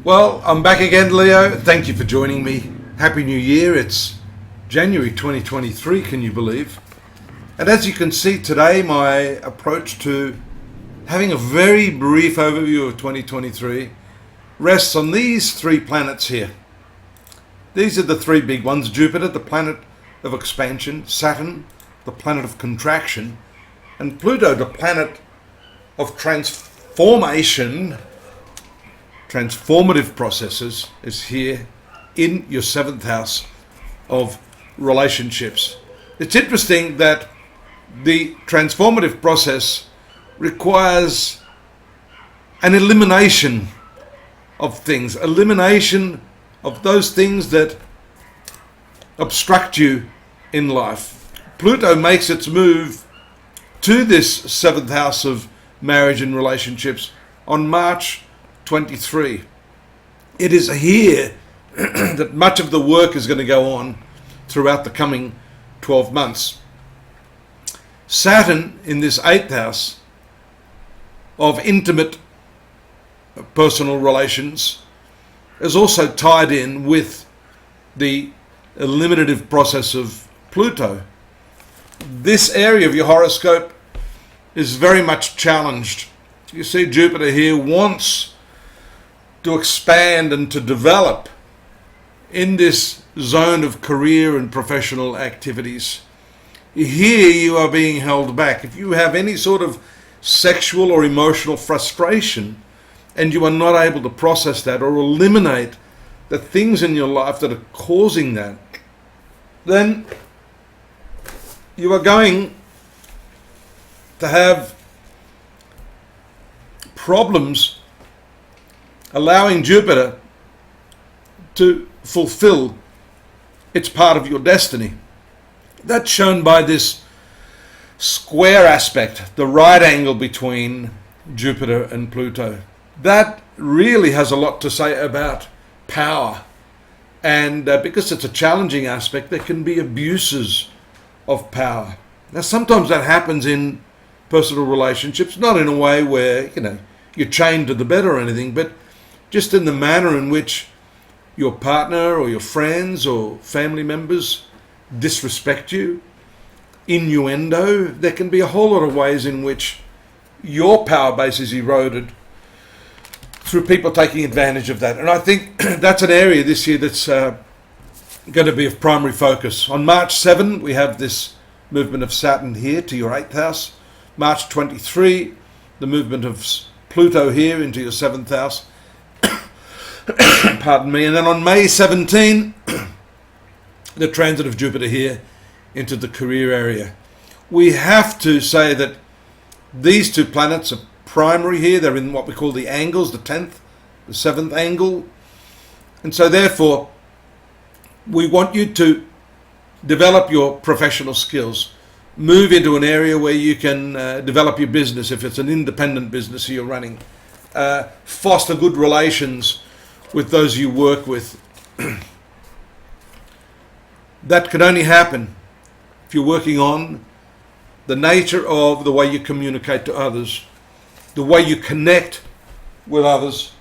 Well, I'm back again, Leo. Thank you for joining me. Happy New Year. It's January 2023, can you believe? And as you can see today, my approach to having a very brief overview of 2023 rests on these three planets here. These are the three big ones: Jupiter, the planet of expansion; Saturn, the planet of contraction; and Pluto, the planet of transformation. Transformative processes is here in your seventh house of relationships. It's interesting that the transformative process requires an elimination of things, elimination of those things that obstruct you in life. Pluto makes its move to this seventh house of marriage and relationships on March 23. It is here that much of the work is going to go on throughout the coming 12 months. Saturn in this eighth house of intimate personal relations is also tied in with the eliminative process of Pluto. This area of your horoscope is very much challenged. You see, Jupiter here wants to expand and to develop in this zone of career and professional activities. Here you are being held back. If you have any sort of sexual or emotional frustration and you are not able to process that or eliminate the things in your life that are causing that, then you are going to have problems allowing Jupiter to fulfill its part of your destiny. That's shown by this square aspect, the right angle between Jupiter and Pluto. That really has a lot to say about power. And because it's a challenging aspect, there can be abuses of power. Now, sometimes that happens in personal relationships, not in a way where, you're chained to the bed or anything, but just in the manner in which your partner or your friends or family members disrespect you, innuendo. There can be a whole lot of ways in which your power base is eroded through people taking advantage of that. And I think that's an area this year that's going to be of primary focus. On March 7, we have this movement of Saturn here to your 8th house. March 23, the movement of Pluto here into your 7th house. Pardon me. And then on May 17, the transit of Jupiter here into the career area. We have to say that these two planets are primary here. They're in what we call the angles, the 10th, the 7th angle. And so therefore, we want you to develop your professional skills. Move into an area where you can develop your business if it's an independent business you're running. Foster good relations with those you work with. That can only happen if you're working on the nature of the way you communicate to others, the way you connect with others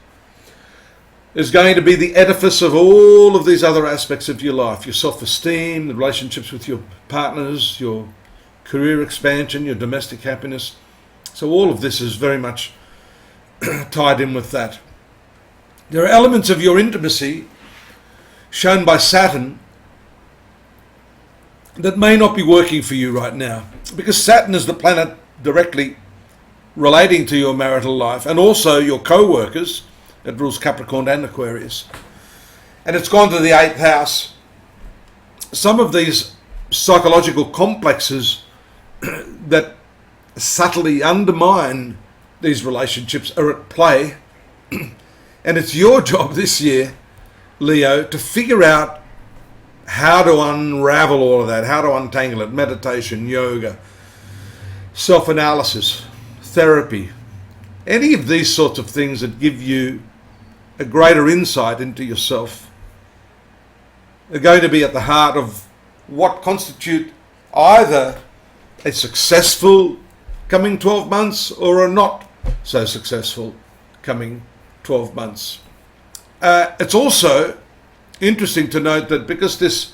is going to be the edifice of all of these other aspects of your life: your self-esteem, the relationships with your partners, your career expansion, your domestic happiness. So all of this is very much tied in with that. There are elements of your intimacy shown by Saturn that may not be working for you right now, because Saturn is the planet directly relating to your marital life and also your co-workers. It rules Capricorn and Aquarius. And it's gone to the 8th house. Some of these psychological complexes that subtly undermine these relationships are at play. And it's your job this year, Leo, to figure out how to unravel all of that, how to untangle it. Meditation, yoga, self-analysis, therapy, any of these sorts of things that give you a greater insight into yourself are going to be at the heart of what constitute either a successful coming 12 months or a not so successful coming 12 months. It's also interesting to note that because this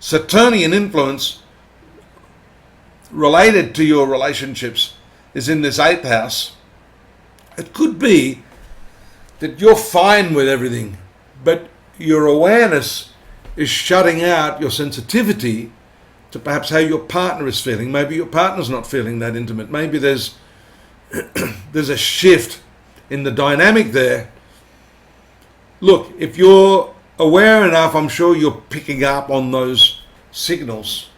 Saturnian influence related to your relationships is in this 8th house, it could be that you're fine with everything, but your awareness is shutting out your sensitivity to perhaps how your partner is feeling. Maybe your partner's not feeling that intimate. Maybe there's a shift in the dynamic there. Look, if you're aware enough, I'm sure you're picking up on those signals,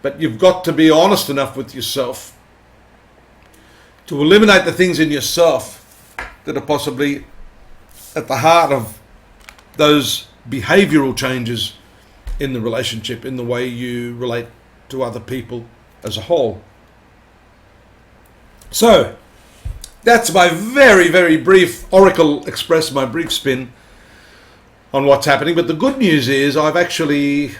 but you've got to be honest enough with yourself to eliminate the things in yourself that are possibly at the heart of those behavioral changes in the relationship, in the way you relate to other people as a whole. So that's my very, very brief Oracle Express, my brief spin on what's happening. But the good news is I've actually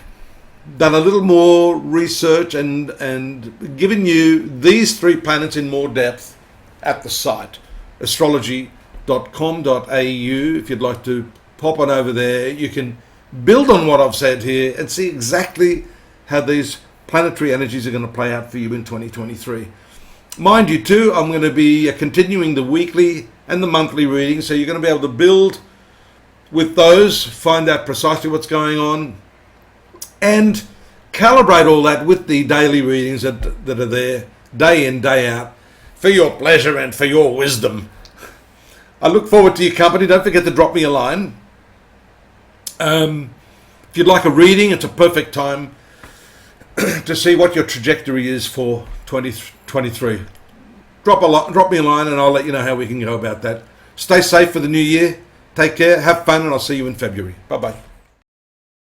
done a little more research and given you these 3 planets in more depth at the site, astrology.com.au. If you'd like to pop on over there, you can build on what I've said here and see exactly how these planetary energies are going to play out for you in 2023. Mind you too, I'm going to be continuing the weekly and the monthly readings, so you're going to be able to build with those, find out precisely what's going on, and calibrate all that with the daily readings that are there day in, day out, for your pleasure and for your wisdom. I look forward to your company. Don't forget to drop me a line. If you'd like a reading, it's a perfect time to see what your trajectory is for 2023. Drop me a line and I'll let you know how we can go about that. Stay safe for the new year. Take care, have fun, and I'll see you in February. Bye-bye.